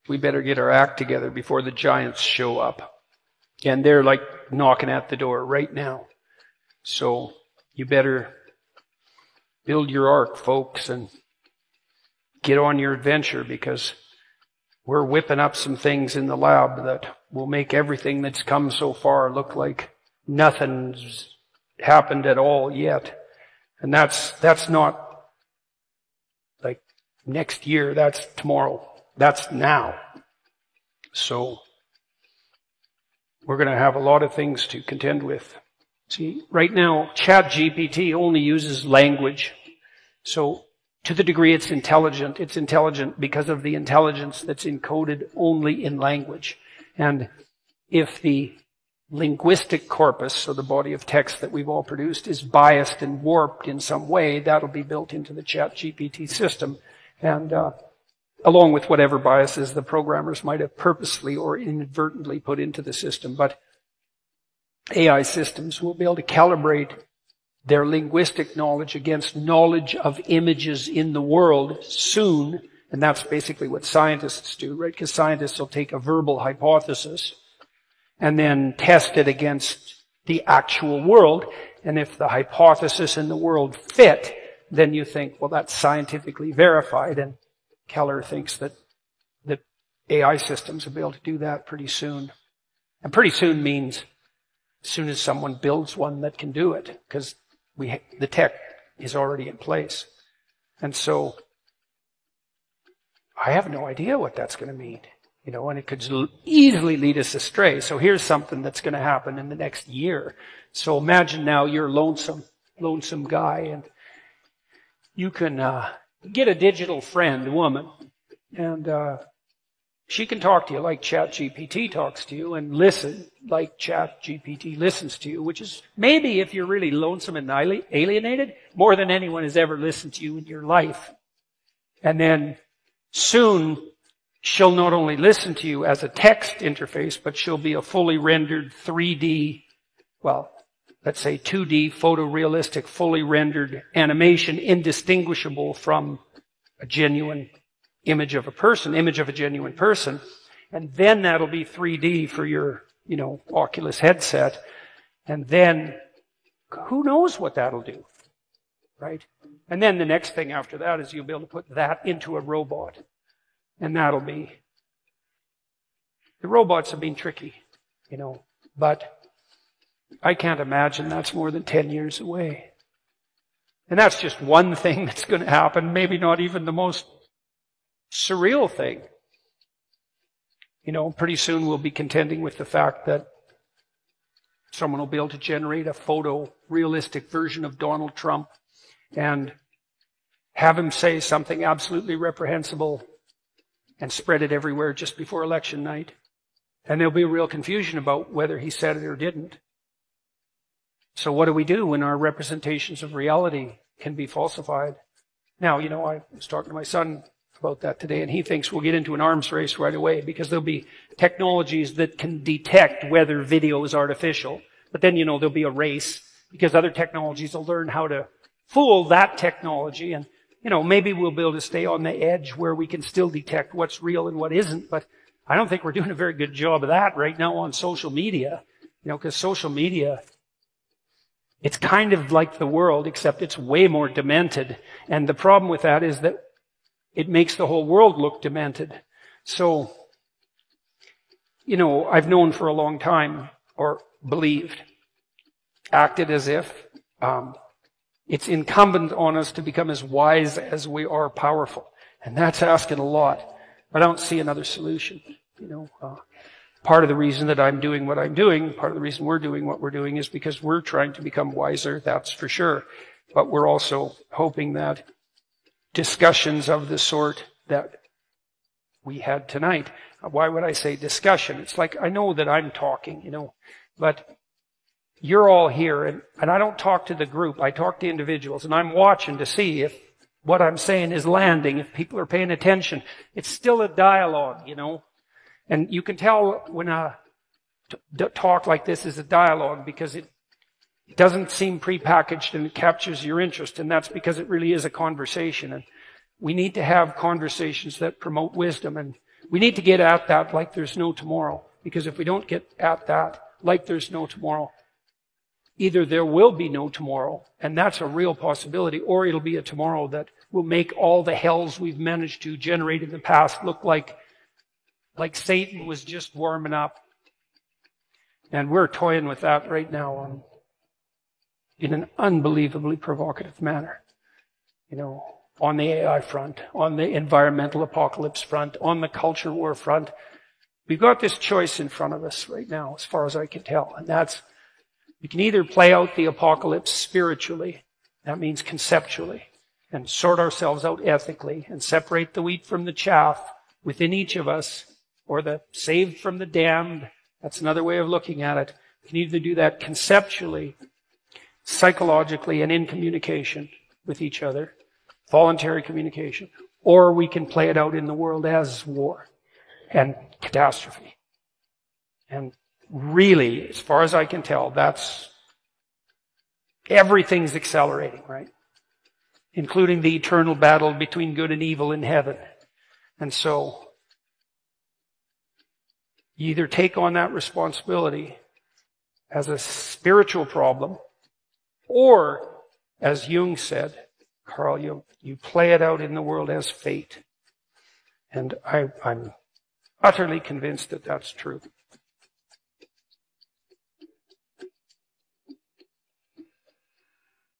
we better get our act together before the giants show up. And they're like knocking at the door right now. So you better build your ark, folks, and get on your adventure, because we're whipping up some things in the lab that will make everything that's come so far look like nothing's happened at all yet. And that's not like next year, that's tomorrow. That's now. So we're going to have a lot of things to contend with. See, right now, ChatGPT only uses language. So to the degree it's intelligent because of the intelligence that's encoded only in language. And if the linguistic corpus, so the body of text that we've all produced, is biased and warped in some way, that'll be built into the ChatGPT system. And along with whatever biases the programmers might have purposely or inadvertently put into the system. But AI systems will be able to calibrate their linguistic knowledge against knowledge of images in the world soon. And that's basically what scientists do, right? Because scientists will take a verbal hypothesis and then test it against the actual world. And if the hypothesis and the world fit, then you think, well, that's scientifically verified. And Keller thinks that AI systems will be able to do that pretty soon. And pretty soon means as soon as someone builds one that can do it, because the tech is already in place. And so I have no idea what that's going to mean, and it could easily lead us astray. So here's something that's going to happen in the next year. So imagine now you're a lonesome guy, and you can get a digital friend, a woman, and she can talk to you like ChatGPT talks to you, and listen like ChatGPT listens to you, which is maybe, if you're really lonesome and alienated, more than anyone has ever listened to you in your life. And then soon she'll not only listen to you as a text interface, but she'll be a fully rendered 3D, well, let's say 2D photorealistic, fully rendered animation, indistinguishable from a genuine image of a genuine person. And then that'll be 3D for your, Oculus headset. And then who knows what that'll do, right? And then the next thing after that is you'll be able to put that into a robot. And that'll be, the robots have been tricky, but I can't imagine that's more than 10 years away. And that's just one thing that's going to happen, maybe not even the most surreal thing. Pretty soon we'll be contending with the fact that someone will be able to generate a photorealistic version of Donald Trump and have him say something absolutely reprehensible and spread it everywhere just before election night. And there'll be a real confusion about whether he said it or didn't. So what do we do when our representations of reality can be falsified? Now, I was talking to my son about that today, and he thinks we'll get into an arms race right away because there'll be technologies that can detect whether video is artificial. But then, there'll be a race because other technologies will learn how to fool that technology. And, maybe we'll be able to stay on the edge where we can still detect what's real and what isn't. But I don't think we're doing a very good job of that right now on social media, because social media, it's kind of like the world, except it's way more demented. And the problem with that is that it makes the whole world look demented. So, I've known for a long time, or believed, acted as if it's incumbent on us to become as wise as we are powerful. And that's asking a lot. But I don't see another solution. Part of the reason that I'm doing what I'm doing, part of the reason we're doing what we're doing is because we're trying to become wiser, that's for sure. But we're also hoping that discussions of the sort that we had tonight. Why would I say discussion? It's like, I know that I'm talking, but you're all here, and I don't talk to the group, I talk to individuals, and I'm watching to see if what I'm saying is landing, if people are paying attention. It's still a dialogue, And you can tell when a talk like this is a dialogue because it doesn't seem prepackaged and it captures your interest, and that's because it really is a conversation. And we need to have conversations that promote wisdom. And We need to get at that like there's no tomorrow. Because if we don't get at that like there's no tomorrow, either there will be no tomorrow, and that's a real possibility, or it'll be a tomorrow that will make all the hells we've managed to generate in the past look like Satan was just warming up. And we're toying with that right now in an unbelievably provocative manner. You know, on the AI front, on the environmental apocalypse front, on the culture war front. We've got this choice in front of us right now, as far as I can tell. And that's, we can either play out the apocalypse spiritually, that means conceptually, and sort ourselves out ethically, and separate the wheat from the chaff within each of us, or the saved from the damned. That's another way of looking at it. We can either do that conceptually, psychologically, and in communication with each other, voluntary communication, or we can play it out in the world as war and catastrophe. And really, as far as I can tell, that's everything's accelerating, right? Including the eternal battle between good and evil in heaven. And so, you either take on that responsibility as a spiritual problem, or, as Jung said, Carl, you play it out in the world as fate. And I'm utterly convinced that that's true.